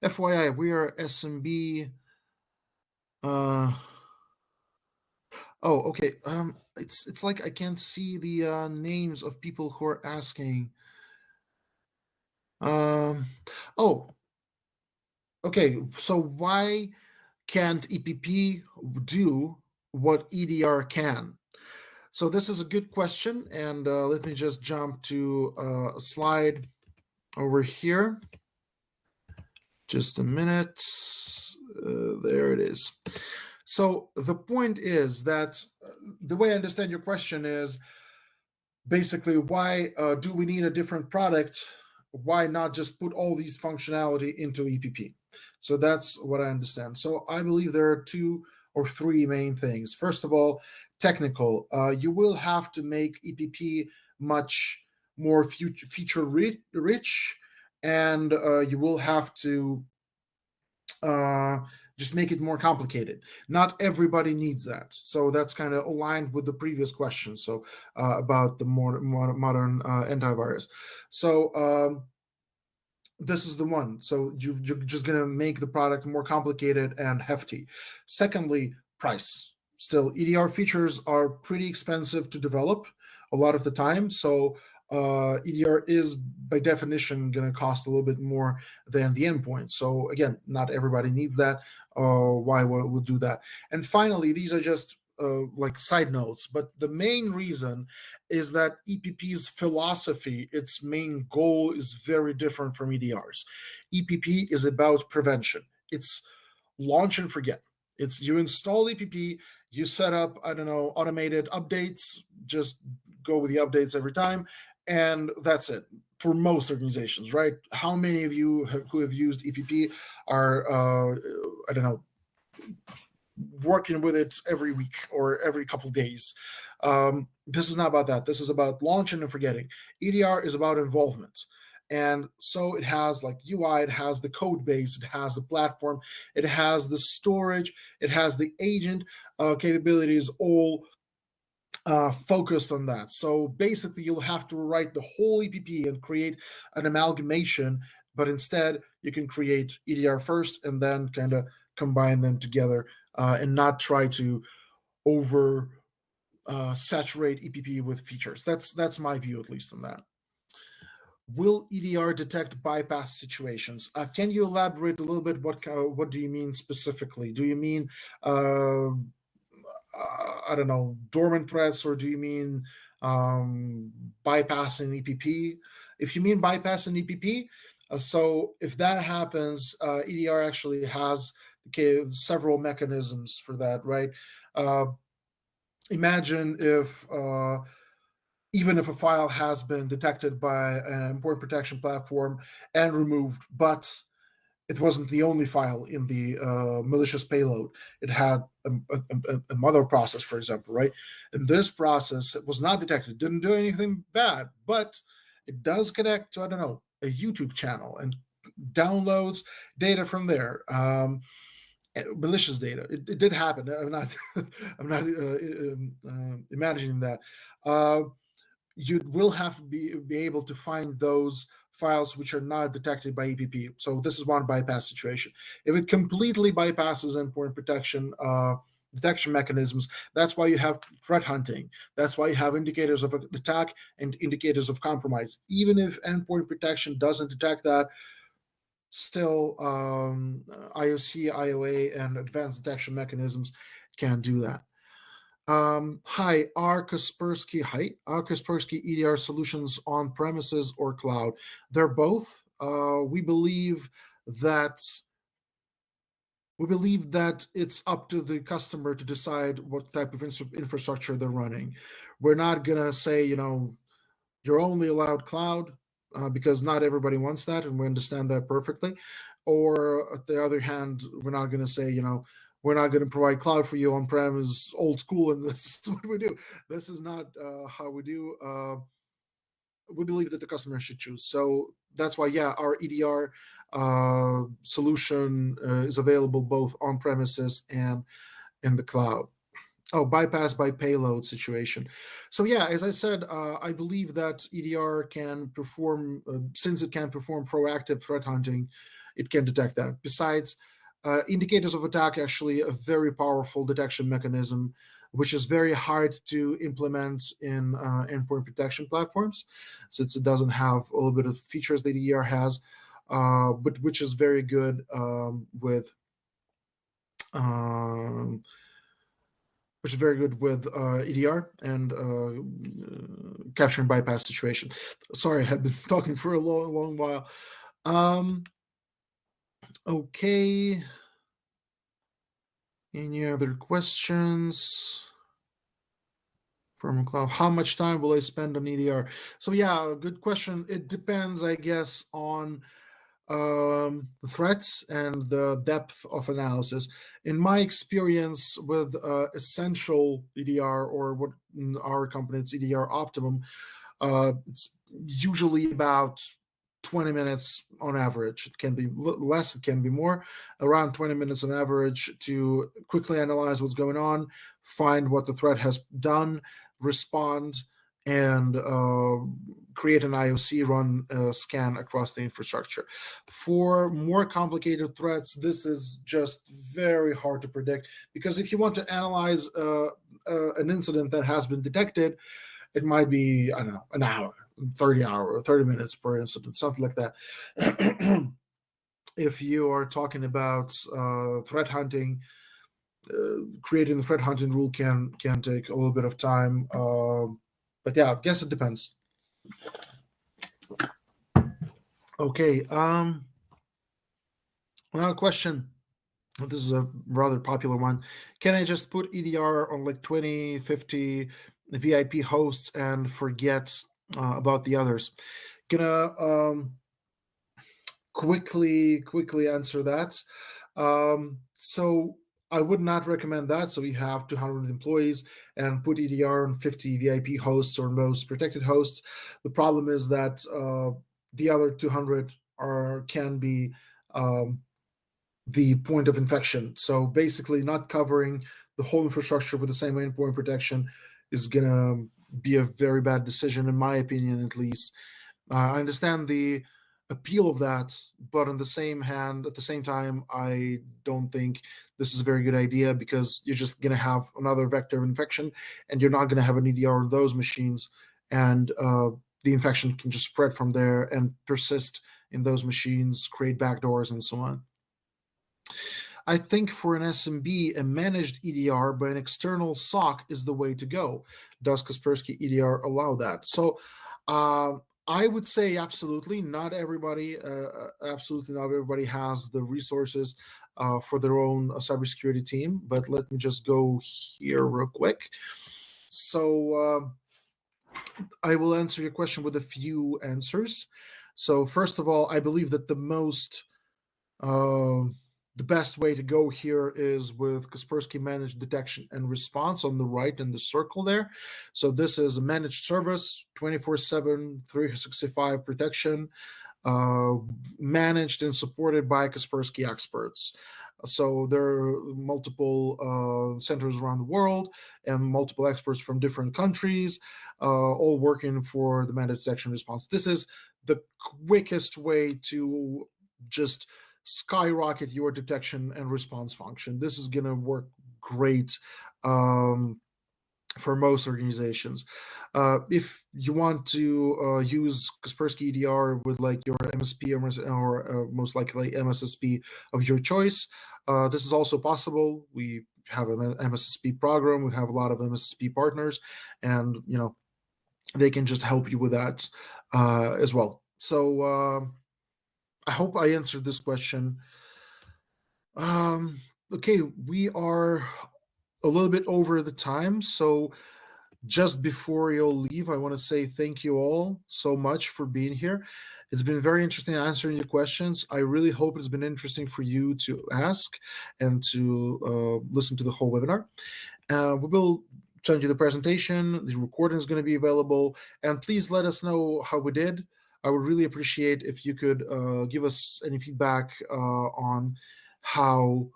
FYI, we are SMB. Uh, oh, okay. It's like I can't see the names of people who are asking. Um, oh, okay. So why can't EPP do what EDR can? So this is a good question, and let me just jump to a slide over here. Just a minute. There it is. So the point is that the way I understand your question is basically, why do we need a different product? Why not just put all these functionality into EPP? So that's what I understand. So I believe there are two or three main things. First of all, technical. You will have to make EPP much more feature rich, and you will have to uh, just make it more complicated. Not everybody needs that, so that's kind of aligned with the previous question. So about the more modern antivirus. So this is the one. So you're just gonna make the product more complicated and hefty. Secondly, price. Still, EDR features are pretty expensive to develop a lot of the time. So EDR is by definition going to cost a little bit more than the endpoint. So again, not everybody needs that. Why we'll do that? And finally, these are just like side notes, but the main reason is that EPP's philosophy, its main goal, is very different from EDR's. EPP is about prevention. It's launch and forget. It's you install EPP, you set up, I don't know, automated updates, just go with the updates every time, and that's it for most organizations, right? How many of you who have used EPP are, I don't know, working with it every week or every couple of days? This is not about that. This is about launching and forgetting. EDR is about involvement. And so it has like UI, it has the code base, it has the platform, it has the storage, it has the agent capabilities, all focused on that. So basically, you'll have to write the whole EPP and create an amalgamation, but instead, you can create EDR first and then kind of combine them together, and not try to over saturate EPP with features. That's my view, at least, on that. Will EDR detect bypass situations? Can you elaborate a little bit? What do you mean specifically? Do you mean I don't know, dormant threats, or do you mean bypassing EPP? If you mean bypassing EPP, so if that happens, EDR actually has several mechanisms for that, right? Uh, Imagine if even if a file has been detected by an important protection platform and removed, but it wasn't the only file in the malicious payload. It had a mother process, for example, right? And this process was not detected, didn't do anything bad, but it does connect to, I don't know, a YouTube channel and downloads data from there. Malicious data. It did happen. I'm not. I'm not imagining that. Uh, you will have to be able to find those files which are not detected by EPP. So this is one bypass situation. If it completely bypasses endpoint protection, detection mechanisms. That's why you have threat hunting. That's why you have indicators of attack and indicators of compromise. Even if endpoint protection doesn't detect that, still IOC, IOA, and advanced detection mechanisms can do that. Hi, are Kaspersky EDR solutions on premises or cloud? They're both. That we believe that it's up to the customer to decide what type of infrastructure they're running. We're not gonna say, you're only allowed cloud, because not everybody wants that, and we understand that perfectly. Or at the other hand, we're not going to say, we're not going to provide cloud for you on prem is old school, and this is what we do. This is not how we do. We believe that the customer should choose. So that's why, yeah, our EDR solution is available both on premises and in the cloud. Oh, bypass by payload situation. So yeah, as I said, I believe that EDR can perform, since it can perform proactive threat hunting, it can detect that. Besides, indicators of attack actually a very powerful detection mechanism, which is very hard to implement in endpoint protection platforms, since it doesn't have a little bit of features that EDR has, but which is very good with. Which is very good with EDR and capturing bypass situation. Sorry, I've been talking for a long while. Okay. Any other questions from cloud? How much time will I spend on EDR? So yeah, good question. It depends, I guess, on the threats and the depth of analysis. In my experience with essential EDR, or what in our company it's EDR Optimum, it's usually about 20 minutes on average. It can be less, it can be more, around 20 minutes on average to quickly analyze what's going on, find what the threat has done, respond, and create an IOC, run a scan across the infrastructure. For more complicated threats, this is just very hard to predict, because if you want to analyze an incident that has been detected, it might be, I don't know, an hour, 30 minutes per incident, something like that. If you are talking about threat hunting, creating the threat hunting rule can take a little bit of time. But yeah, I guess it depends. Okay. Another question. This is a rather popular one. Can I just put EDR on like 20, 50 VIP hosts and forget about the others? Gonna quickly answer that. So I would not recommend that. So you have 200 employees and put EDR on 50 VIP hosts or most protected hosts. The problem is that the other 200 can be the point of infection. So basically, not covering the whole infrastructure with the same endpoint protection is gonna be a very bad decision, in my opinion, at least. I understand the appeal of that, but at the same time, I don't think this is a very good idea, because you're just going to have another vector of infection, and you're not going to have an EDR on those machines, and the infection can just spread from there and persist in those machines, create backdoors, and so on. I think for an SMB, a managed EDR by an external SOC is the way to go. Does Kaspersky EDR allow that? So I would say absolutely. Absolutely not everybody has the resources for their own cybersecurity team. But let me just go here real quick. So I will answer your question with a few answers. So first of all, I believe that the best way to go here is with Kaspersky Managed Detection and Response on the right in the circle there. So this is a managed service, 24/7, 365 protection, managed and supported by Kaspersky experts. So there are multiple centers around the world and multiple experts from different countries, all working for the managed detection response. This is the quickest way to just skyrocket your detection and response function. This is going to work great for most organizations. If you want to use Kaspersky EDR with like your MSP or most likely MSSP of your choice, this is also possible. We have an MSSP program. We have a lot of MSSP partners, and they can just help you with that as well. So I hope I answered this question. Okay, we are a little bit over the time, so just before you'll leave, I want to say thank you all so much for being here. It's been very interesting answering your questions. I really hope it's been interesting for you to ask and to listen to the whole webinar. We will send you the presentation. The recording is going to be available. And please let us know how we did. I would really appreciate if you could give us any feedback on how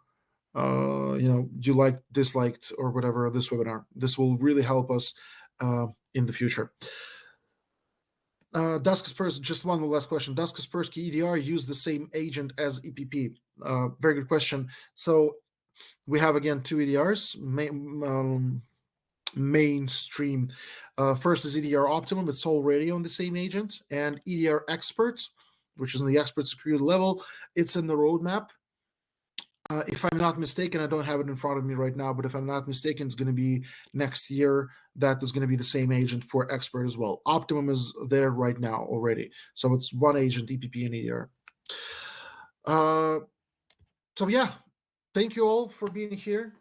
you liked, disliked, or whatever this webinar. This will really help us in the future. Does Kaspersky, just one last question. Does Kaspersky EDR use the same agent as EPP? Very good question. So we have, again, two EDRs, mainstream. First is EDR Optimum. It's already on the same agent. And EDR Expert, which is in the expert security level, it's in the roadmap. If I'm not mistaken, I don't have it in front of me right now, but if I'm not mistaken, it's going to be next year. That is going to be the same agent for Expert as well. Optimum is there right now already. So it's one agent, EPP and EDR. So yeah, thank you all for being here.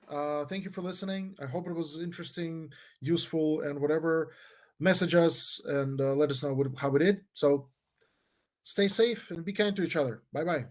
Thank you for listening. I hope it was interesting, useful, and whatever. Message us and let us know how we did. So stay safe and be kind to each other. Bye-bye.